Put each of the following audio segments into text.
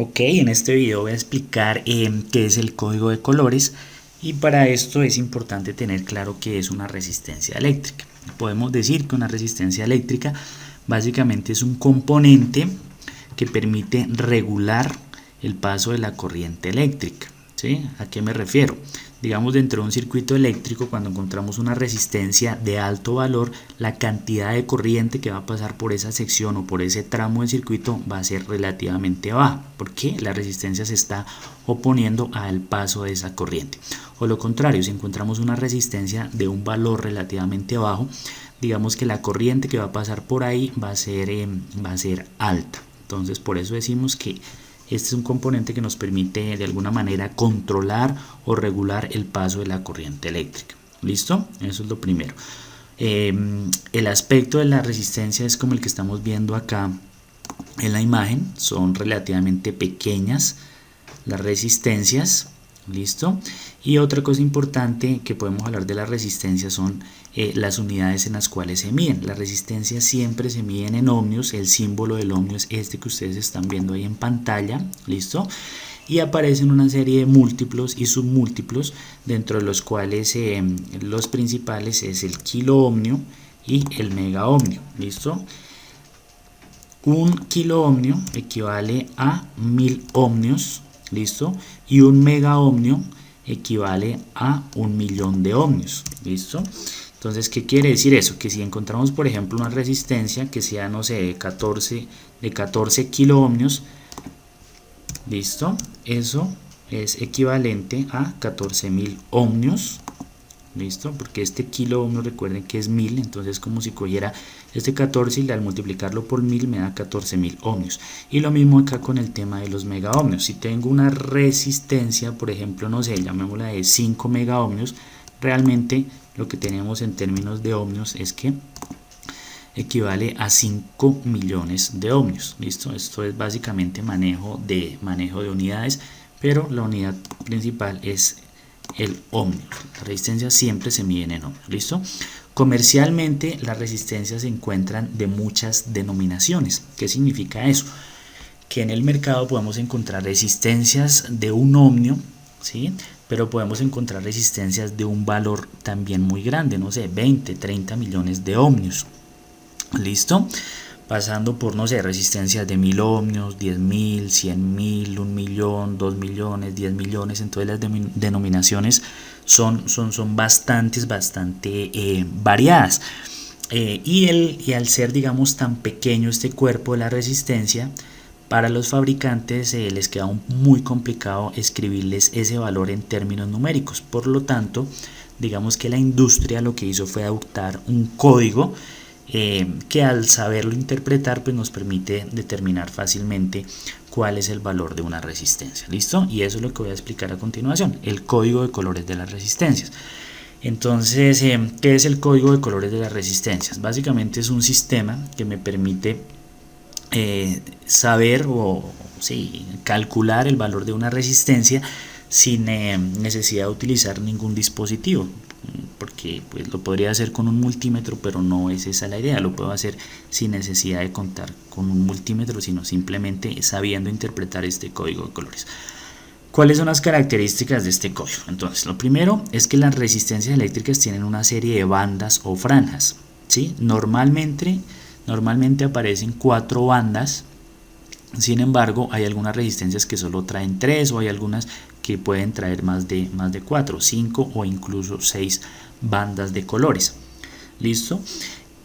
Ok, en este video voy a explicar qué es el código de colores y para esto es importante tener claro qué es una resistencia eléctrica. Podemos decir que una resistencia eléctrica básicamente es un componente que permite regular el paso de la corriente eléctrica. ¿Sí? ¿A qué me refiero? Digamos, dentro de un circuito eléctrico, cuando encontramos una resistencia de alto valor, la cantidad de corriente que va a pasar por esa sección o por ese tramo del circuito va a ser relativamente baja, porque la resistencia se está oponiendo al paso de esa corriente. O lo contrario, si encontramos una resistencia de un valor relativamente bajo, digamos que la corriente que va a pasar por ahí va a ser alta. Entonces, por eso decimos que este es un componente que nos permite de alguna manera controlar o regular el paso de la corriente eléctrica. ¿Listo? Eso es lo primero. El aspecto de la resistencia es como el que estamos viendo acá en la imagen. Son relativamente pequeñas las resistencias. ¿Listo? Y otra cosa importante que podemos hablar de la resistencia son las unidades en las cuales se miden. La resistencia siempre se miden en ohmios. El símbolo del ohmio es este que ustedes están viendo ahí en pantalla. ¿Listo? Y aparecen una serie de múltiplos y submúltiplos, dentro de los cuales los principales es el kilo ohmio y el mega ohmio. ¿Listo? Un kilo ohmio equivale a 1000 ohmios. ¿Listo? Y un mega ohmio equivale a 1.000.000 de ohmios. ¿Listo? Entonces, ¿qué quiere decir eso? Que si encontramos, por ejemplo, una resistencia que sea, no sé, de 14 kilo ohmios, ¿listo? Eso es equivalente a 14.000 ohmios. ¿Listo? Porque este kilo ohmio, recuerden que es 1000, entonces como si cogiera este 14 y al multiplicarlo por 1000 me da 14.000 ohmios. Y lo mismo acá con el tema de los mega ohmios. Si tengo una resistencia, por ejemplo, no sé, llamémosla de 5 mega ohmios, realmente lo que tenemos en términos de ohmios es que equivale a 5 millones de ohmios. ¿Listo? Esto es básicamente manejo de unidades, pero la unidad principal es el ohmio. La resistencia siempre se mide en ohmios. ¿Listo? Comercialmente las resistencias se encuentran de muchas denominaciones. ¿Qué significa eso? Que en el mercado podemos encontrar resistencias de un ohmio, ¿sí? Pero podemos encontrar resistencias de un valor también muy grande, no sé, 20, 30 millones de ohmios. ¿Listo? Pasando por, no sé, resistencias de 1000 ohmios, 10.000, 100.000, 1.000.000, 2 millones, 10 millones. Entonces las denominaciones son bastante variadas. Y al ser, digamos, tan pequeño este cuerpo de la resistencia, para los fabricantes les queda muy complicado escribirles ese valor en términos numéricos. Por lo tanto, digamos que la industria lo que hizo fue adoptar un código que al saberlo interpretar pues nos permite determinar fácilmente cuál es el valor de una resistencia. ¿Listo? Y eso es lo que voy a explicar a continuación, el código de colores de las resistencias. Entonces, ¿qué es el código de colores de las resistencias? Básicamente es un sistema que me permite saber o calcular el valor de una resistencia sin necesidad de utilizar ningún dispositivo, porque pues lo podría hacer con un multímetro, pero no es esa la idea. Lo puedo hacer sin necesidad de contar con un multímetro, sino simplemente sabiendo interpretar este código de colores. ¿Cuáles son las características de este código? Entonces, lo primero es que las resistencias eléctricas tienen una serie de bandas o franjas, ¿sí? Normalmente aparecen 4 bandas. Sin embargo, hay algunas resistencias que solo traen 3, o hay algunas que pueden traer más de 4, 5 o incluso 6 bandas de colores. ¿Listo?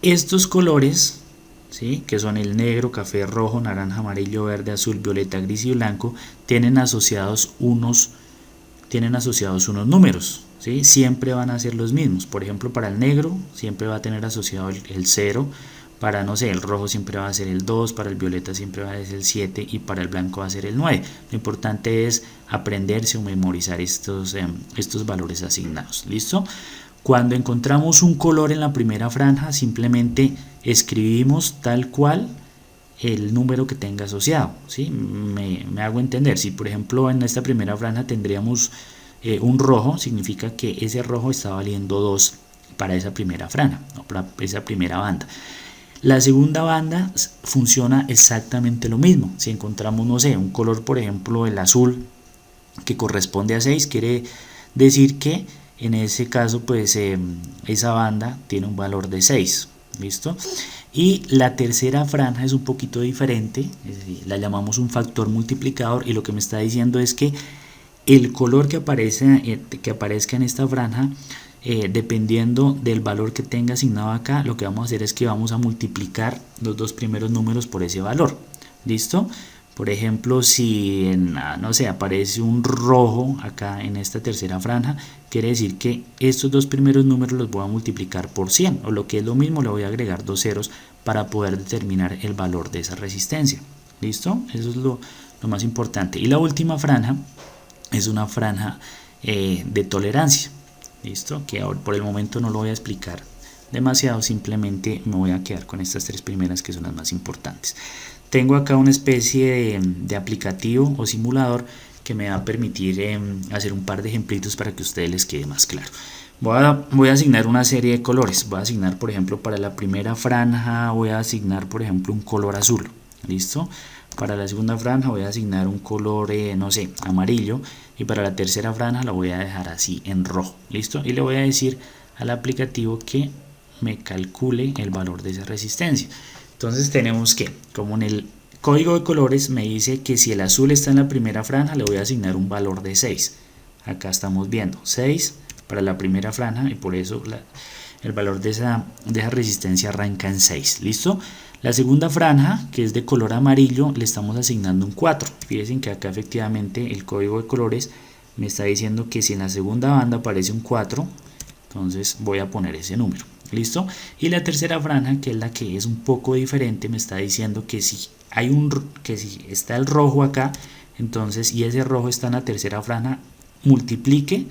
Estos colores, ¿sí?, que son el negro, café, rojo, naranja, amarillo, verde, azul, violeta, gris y blanco, tienen asociados unos números, ¿sí? Siempre van a ser los mismos. Por ejemplo, para el negro siempre va a tener asociado el 0. Para, no sé, el rojo siempre va a ser el 2, para el violeta siempre va a ser el 7 y para el blanco va a ser el 9. Lo importante es aprenderse o memorizar estos valores asignados. ¿Listo? Cuando encontramos un color en la primera franja, simplemente escribimos tal cual el número que tenga asociado. ¿Sí? Me hago entender. Si por ejemplo en esta primera franja tendríamos un rojo, significa que ese rojo está valiendo 2 para esa primera franja, ¿no?, para esa primera banda. La segunda banda funciona exactamente lo mismo. Si encontramos, no sé, un color, por ejemplo, el azul, que corresponde a 6, quiere decir que en ese caso pues esa banda tiene un valor de 6. ¿Listo? Y la tercera franja es un poquito diferente, es decir, la llamamos un factor multiplicador, y lo que me está diciendo es que el color que aparezca en esta franja, dependiendo del valor que tenga asignado acá, lo que vamos a hacer es que vamos a multiplicar los dos primeros números por ese valor. ¿Listo? Por ejemplo, si no sé, aparece un rojo acá en esta tercera franja, quiere decir que estos dos primeros números los voy a multiplicar por 100, o lo que es lo mismo, le voy a agregar dos ceros para poder determinar el valor de esa resistencia. ¿Listo? Eso es lo más importante. Y la última franja es una franja de tolerancia. ¿Listo? Que ahora por el momento no lo voy a explicar demasiado, simplemente me voy a quedar con estas tres primeras, que son las más importantes. Tengo acá una especie de aplicativo o simulador que me va a permitir hacer un par de ejemplitos para que a ustedes les quede más claro. Voy a asignar una serie de colores. Voy a asignar, por ejemplo, para la primera franja voy a asignar, por ejemplo, un color azul. ¿Listo? Para la segunda franja voy a asignar un color, no sé, amarillo. Y para la tercera franja la voy a dejar así en rojo. ¿Listo? Y le voy a decir al aplicativo que me calcule el valor de esa resistencia. Entonces tenemos que, como en el código de colores me dice que si el azul está en la primera franja, le voy a asignar un valor de 6. Acá estamos viendo 6 para la primera franja, y por eso el valor de esa resistencia arranca en 6. ¿Listo? La segunda franja, que es de color amarillo, le estamos asignando un 4. Fíjense que acá efectivamente el código de colores me está diciendo que si en la segunda banda aparece un 4, entonces voy a poner ese número. ¿Listo? Y la tercera franja, que es la que es un poco diferente, me está diciendo que si está el rojo acá, entonces, y ese rojo está en la tercera franja, multiplique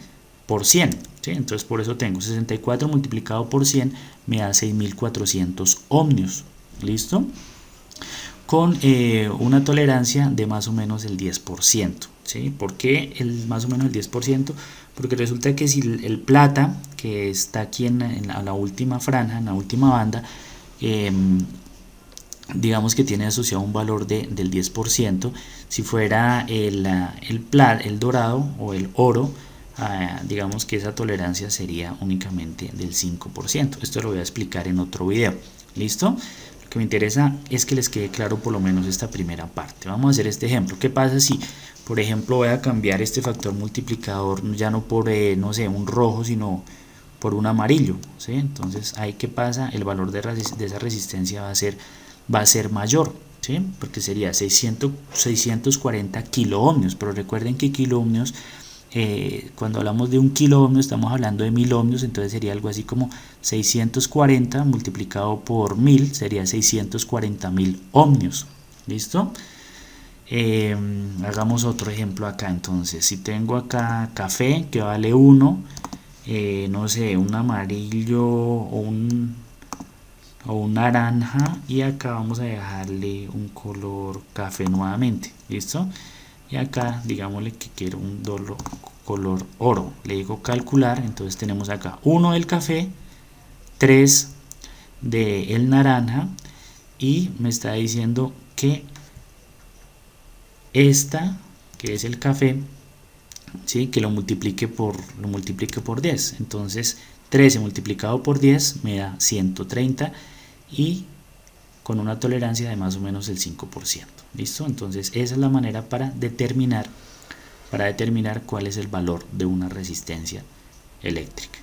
por 100. ¿sí? Entonces por eso tengo 64 multiplicado por 100 me da 6400 ohmios. ¿Listo? Con una tolerancia de más o menos el 10%. ¿sí? ¿Por qué más o menos el 10%? Porque resulta que si el plata, que está aquí en la última franja, en la última banda, digamos que tiene asociado un valor del 10%, si fuera el dorado o el oro, digamos que esa tolerancia sería únicamente del 5%. Esto lo voy a explicar en otro video. ¿Listo? Lo que me interesa es que les quede claro por lo menos esta primera parte. Vamos a hacer este ejemplo. ¿Qué pasa si, por ejemplo, voy a cambiar este factor multiplicador ya no por, no sé, un rojo, sino por un amarillo? ¿sí? Entonces, ahí qué pasa, el valor de esa resistencia va a ser mayor, ¿sí? Porque sería 640 kiloohmios, pero recuerden que kiloohmios, cuando hablamos de un kiloohmio estamos hablando de 1000 ohmios, entonces sería algo así como 640 multiplicado por 1000 sería 640.000 ohmios. ¿Listo? Hagamos otro ejemplo acá. Entonces, si tengo acá café que vale 1, no sé, un amarillo o un naranja, y acá vamos a dejarle un color café nuevamente. ¿Listo? Y acá digámosle que quiero un color oro, le digo calcular. Entonces tenemos acá 1 del café, 3 del naranja, y me está diciendo que esta, que es el café, ¿sí? que lo multiplique por 10. Entonces 13 multiplicado por 10 me da 130, y con una tolerancia de más o menos el 5%. ¿Listo? Entonces esa es la manera para determinar cuál es el valor de una resistencia eléctrica.